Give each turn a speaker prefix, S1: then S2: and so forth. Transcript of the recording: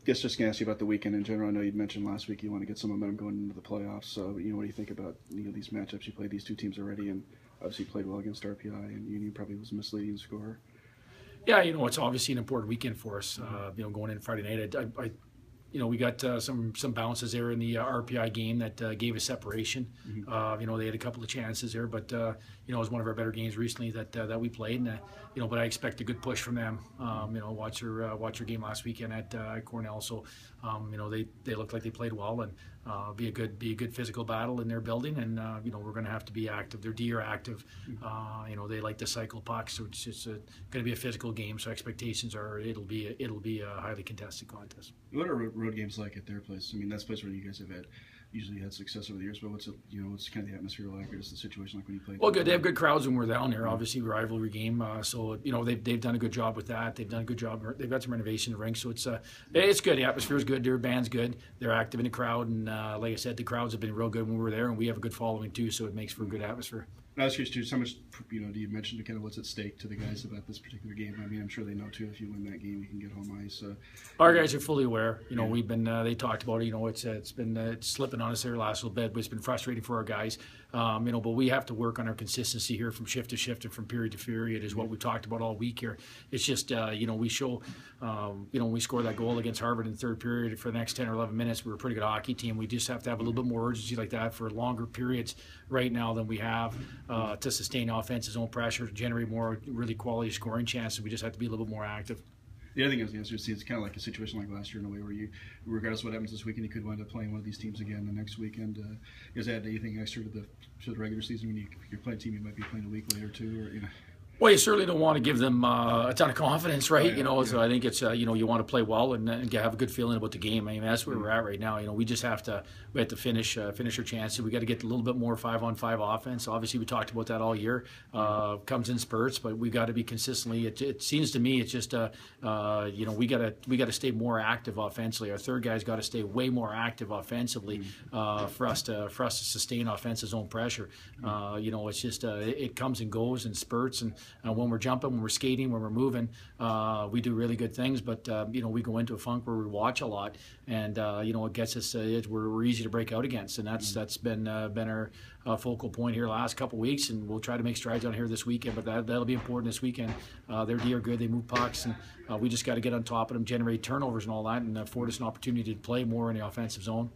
S1: guess just gonna ask you about the weekend in general. I know you'd mentioned last week you want to get some momentum going into the playoffs. So, what do you think about these matchups? You played these two teams already, and obviously played well against RPI, and Union probably was a misleading score.
S2: Yeah, it's obviously an important weekend for us. Going in Friday night, we got some bounces there in the RPI game that gave us separation. They had a couple of chances there, but it was one of our better games recently that we played, and but I expect a good push from them. Watch your game last weekend at Cornell, so they looked like they played well, and be a good physical battle in their building, and we're going to have to be active. Their D are active. They like to cycle pucks, so it's just going to be a physical game. So expectations are it'll be a highly contested contest.
S1: What are road games like at their place? I mean, that's a place where you guys have usually had success over the years. But what's kind of the atmosphere like? Or is the situation like when you play?
S2: Well, good. They have good crowds when we're down there. Obviously, rivalry game. So they've done a good job with that. They've done a good job. They've got some renovation in the rink, so it's good. The atmosphere is good. Their band's good. They're active in the crowd, and like I said, the crowds have been real good when we were there, and we have a good following too. So it makes for a good atmosphere.
S1: I was curious too. How much do you mention kind of what's at stake to the guys about this particular game? I mean, I'm sure they know too. If you win that game, you can get home ice.
S2: Our guys are fully aware. We've been. They talked about it. It's been slipping on us there last little bit, but it's been frustrating for our guys. But we have to work on our consistency here from shift to shift and from period to period. Is what we've talked about all week here. It's just we show. We score that goal against Harvard in the third period for the next 10 or 11 minutes. We're a pretty good hockey team. We just have to have a little bit more urgency like that for longer periods right now than we have to sustain offense's own pressure, to generate more really quality scoring chances. We just have to be a little bit more active.
S1: The other thing I was going to say, it's kind of like a situation like last year in a way where you, regardless of what happens this weekend, you could wind up playing one of these teams again the next weekend. You guys add anything extra to the regular season when you're playing a team you might be playing a week later too, or
S2: Well, you certainly don't want to give them a ton of confidence, right? So I think it's you want to play well and have a good feeling about the game. I mean, that's where we're at right now. We just have to finish our chances. We got to get a little bit more 5-on-5 offense. Obviously, we talked about that all year. Comes in spurts, but we got to be consistently. It seems to me it's just we got to stay more active offensively. Our third guy's got to stay way more active offensively for us to sustain offense's own pressure. It's just it comes and goes in spurts, and when we're jumping, when we're skating, when we're moving, we do really good things. But we go into a funk where we watch a lot, and it gets us. We're easy to break out against, and that's been our focal point here last couple weeks. And we'll try to make strides on here this weekend. But that'll be important this weekend. Their D are good. They move pucks, and we just got to get on top of them, generate turnovers and all that, and afford us an opportunity to play more in the offensive zone.